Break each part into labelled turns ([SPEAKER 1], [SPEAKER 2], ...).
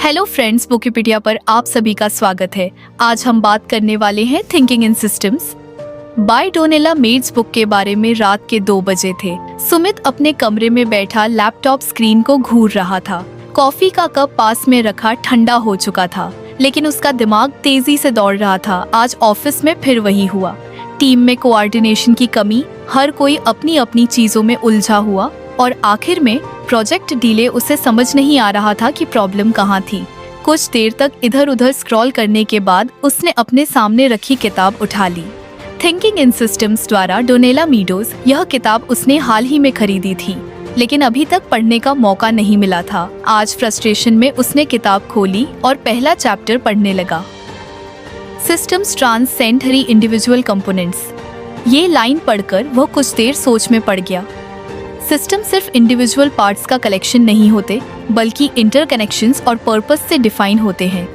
[SPEAKER 1] Hello friends, Wikipedia पर आप सभी का स्वागत है। आज हम बात करने वाले हैं thinking in systems by Donella Meadows book के बारे में। रात के 2 बजे थे। सुमित अपने कमरे में बैठा लैपटॉप स्क्रीन को घूर रहा था। कॉफी का कप पास में रखा ठंडा हो चुका था, लेकिन उसका दिमाग तेजी से दौड़ रहा था। आज ऑफिस में फिर वही हुआ। टीम में कोऑर्डिनेशन की कमी, हर कोई अपनी अपनी चीजों में उलझा हुआ और आखिर में प्रोजेक्ट डिले। उसे समझ नहीं आ रहा था कि प्रॉब्लम कहाँ थी। कुछ देर तक इधर उधर स्क्रॉल करने के बाद उसने अपने सामने रखी किताब उठा ली। थिंकिंग इन सिस्टम्स द्वारा डोनेला मीडोज। यह किताब उसने हाल ही में खरीदी थी, लेकिन अभी तक पढ़ने का मौका नहीं मिला था। आज फ्रस्ट्रेशन में उसने किताब खोली और पहला चैप्टर पढ़ने लगा। Systems transcend individual components. ये लाइन पढ़कर वह कुछ देर सोच में पड़ गया। सिस्टम सिर्फ इंडिविजुअल पार्ट्स का कलेक्शन नहीं होते, बल्कि इंटरकनेक्शंस और पर्पस से डिफाइन होते हैं।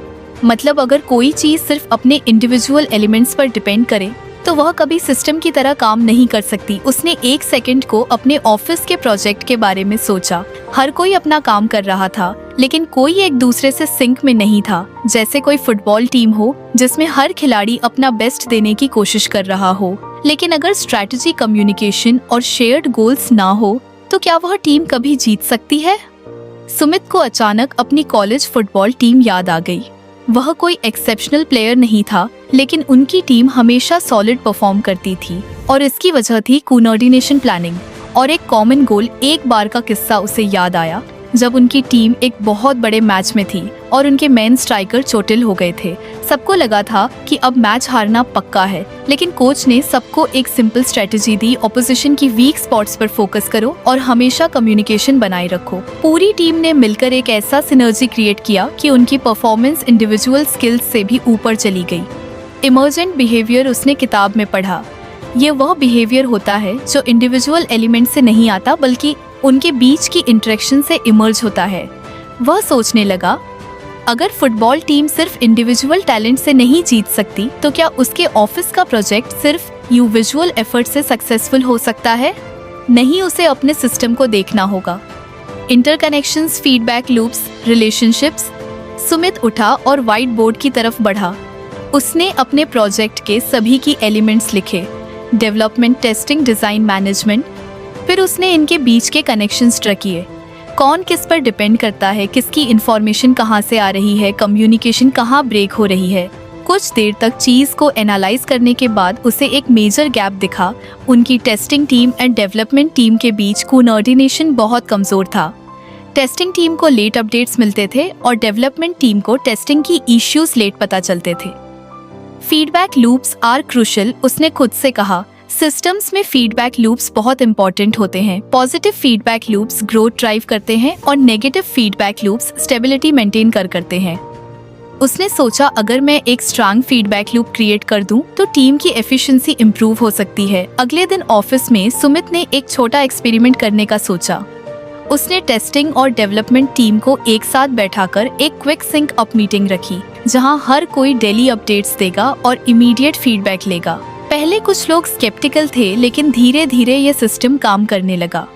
[SPEAKER 1] मतलब अगर कोई चीज सिर्फ अपने इंडिविजुअल एलिमेंट्स पर डिपेंड करे तो वह कभी सिस्टम की तरह काम नहीं कर सकती। उसने 1 सेकंड को अपने ऑफिस के प्रोजेक्ट के बारे में सोचा। हर कोई अपना काम कर रहा था, लेकिन कोई एक दूसरे से सिंक में नहीं था। जैसे कोई फुटबॉल टीम हो जिसमें हर खिलाड़ी अपना बेस्ट देने की कोशिश कर रहा हो, लेकिन अगर स्ट्रैटेजी, कम्युनिकेशन और शेयर्ड गोल्स ना हो तो क्या वह टीम कभी जीत सकती है? सुमित को अचानक अपनी कॉलेज फुटबॉल टीम याद आ गई। वह कोई एक्सेप्शनल प्लेयर नहीं था, लेकिन उनकी टीम हमेशा सॉलिड परफॉर्म करती थी और इसकी वजह थी कोऑर्डिनेशन, प्लानिंग और एक कॉमन गोल। एक बार का किस्सा उसे याद आया जब उनकी टीम एक बहुत बड़े मैच में थी और उनके मेन स्ट्राइकर चोटिल हो गए थे। सबको लगा था कि अब मैच हारना पक्का है, लेकिन कोच ने सबको एक सिंपल स्ट्रेटजी दी। ऑपोजिशन की वीक स्पॉट्स पर फोकस करो और हमेशा कम्युनिकेशन बनाए रखो। पूरी टीम ने मिलकर एक ऐसा सिनर्जी क्रिएट किया कि उनकी परफॉर्मेंस इंडिविजुअल स्किल्स से भी ऊपर चली गई। इमर्जेंट बिहेवियर उसने किताब में पढ़ा। ये वह बिहेवियर होता है जो इंडिविजुअल एलिमेंट से नहीं आता, बल्कि उनके बीच की इंटरेक्शन से इमर्ज होता है। वह सोचने लगा, अगर फुटबॉल टीम सिर्फ इंडिविजुअल टैलेंट से नहीं जीत सकती तो क्या उसके ऑफिस का प्रोजेक्ट सिर्फ इंडिविजुअल एफर्ट से सक्सेसफुल हो सकता है? नहीं, उसे अपने सिस्टम को देखना होगा। Interconnections, feedback loops, relationships. Sumit उठा और व्हाइट बोर्ड की तरफ बढ़ा। उसने अपने प्रोजेक्ट के सभी की एलिमेंट्स लिखे, डेवलपमेंट, टेस्टिंग, डिजाइन, मैनेजमेंट। फिर उसने इनके बीच के कनेक्शंस ड्रा किए। कौन किस पर डिपेंड करता है, किसकी इंफॉर्मेशन कहाँ से आ रही है, कम्युनिकेशन कहाँ ब्रेक हो रही है। कुछ देर तक चीज को एनालाइज करने के बाद उसे एक मेजर गैप दिखा। उनकी testing team and development team के बीच कोऑर्डिनेशन बहुत कमजोर था। टेस्टिंग टीम को लेट अपडेट्स मिलते थे और डेवलपमेंट टीम को टेस्टिंग की इश्यूज लेट पता चलते थे। फीडबैक लूप्स आर क्रूशियल, उसने खुद से कहा। सिस्टम्स में फीडबैक लूप्स बहुत इंपॉर्टेंट होते हैं। Positive feedback loops growth drive करते हैं और negative feedback loops stability maintain करते हैं। उसने सोचा, अगर मैं एक स्ट्रांग फीडबैक लूप क्रिएट कर दूं तो टीम की एफिशिएंसी इंप्रूव हो सकती है। अगले दिन ऑफिस में सुमित ने एक छोटा एक्सपेरिमेंट करने का सोचा। उसने टेस्टिंग और डेवलपमेंट टीम को एक साथ बैठाकर एक क्विक सिंक अप मीटिंग रखी, जहां हर कोई डेली अपडेट्स देगा और इमीडिएट फीडबैक लेगा। पहले कुछ लोग स्केप्टिकल थे, लेकिन धीरे धीरे ये सिस्टम काम करने लगा।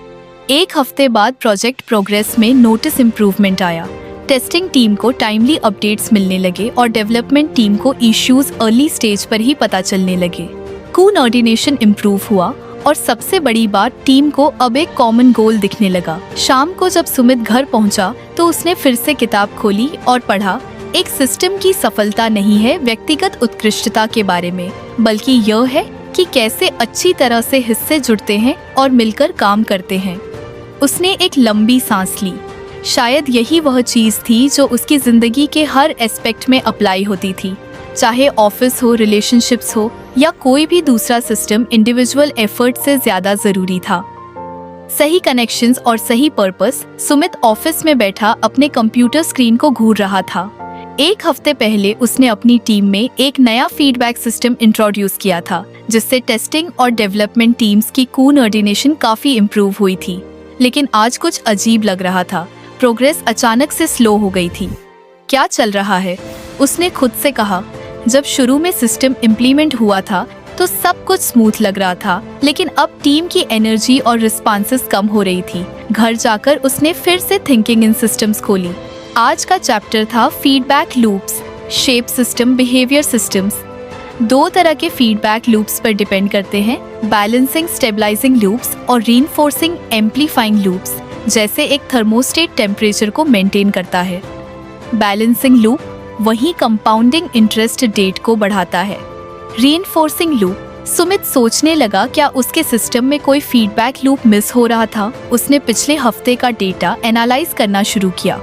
[SPEAKER 1] 1 हफ्ते बाद प्रोजेक्ट प्रोग्रेस में नोटिस इम्प्रूवमेंट आया। टेस्टिंग टीम को टाइमली अपडेट्स मिलने लगे और डेवलपमेंट टीम को इश्यूज अर्ली स्टेज पर ही पता चलने लगे। कोऑर्डिनेशन इम्प्रूव हुआ और सबसे बड़ी बात, टीम को अब एक कॉमन गोल दिखने लगा। शाम को जब सुमित घर पहुंचा तो उसने फिर से किताब खोली और पढ़ा। एक सिस्टम की सफलता नहीं है व्यक्तिगत उत्कृष्टता के बारे में, बल्कि यह है कि कैसे अच्छी तरह से हिस्से जुड़ते हैं और मिलकर काम करते हैं। उसने एक लंबी सांस ली। शायद यही वह चीज थी जो उसकी जिंदगी के हर एस्पेक्ट में अप्लाई होती थी, चाहे ऑफिस हो, रिलेशनशिप्स हो या कोई भी दूसरा सिस्टम। इंडिविजुअल एफर्ट से ज्यादा जरूरी था सही कनेक्शंस और सही पर्पस। सुमित ऑफिस में बैठा अपने कंप्यूटर स्क्रीन को घूर रहा था। 1 हफ्ते पहले उसने अपनी टीम में एक नया फीडबैक सिस्टम इंट्रोड्यूस किया था, जिससे टेस्टिंग और डेवलपमेंट टीम्स की कोऑर्डिनेशन काफी इम्प्रूव हुई थी। लेकिन आज कुछ अजीब लग रहा था। प्रोग्रेस अचानक से स्लो हो गई थी। क्या चल रहा है? उसने खुद से कहा। जब शुरू में सिस्टम इम्प्लीमेंट हुआ था तो सब कुछ स्मूथ लग रहा था, लेकिन अब टीम की एनर्जी और रिस्पॉन्सेस कम हो रही थी। घर जाकर उसने फिर से थिंकिंग इन सिस्टम्स खोली। आज का चैप्टर था feedback loops, shape system, behaviour systems. दो तरह के फीडबैक लूप्स पर डिपेंड करते हैं, बैलेंसिंग स्टेबलाइजिंग लूप्स और रीइंफोर्सिंग एम्पलीफाइंग लूप्स। जैसे एक थर्मोस्टेट टेम्परेचर को मेंटेन करता है, बैलेंसिंग लूप वही कंपाउंडिंग इंटरेस्ट रेट को बढ़ाता है। रीइंफोर्सिंग लूप, सुमित सोचने लगा क्या उसके सिस्टम में कोई फीडबैक लूप मिस हो रहा था। उसने पिछले हफ्ते का डेटा एनालाइज करना शुरू किया।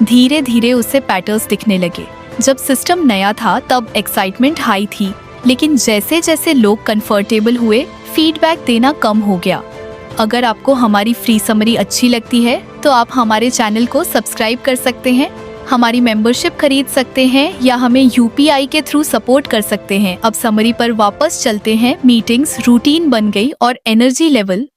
[SPEAKER 1] धीरे धीरे उसे पैटर्न्स दिखने लगे। जब सिस्टम नया था तब एक्साइटमेंट हाई थी, लेकिन जैसे जैसे लोग कंफर्टेबल हुए फीडबैक देना कम हो गया। अगर आपको हमारी फ्री समरी अच्छी लगती है तो आप हमारे चैनल को सब्सक्राइब कर सकते हैं, हमारी मेंबरशिप खरीद सकते हैं या हमें यूपीआई के थ्रू सपोर्ट कर सकते हैं। अब समरी पर वापस चलते हैं। मीटिंग्स रूटीन बन गई और एनर्जी लेवल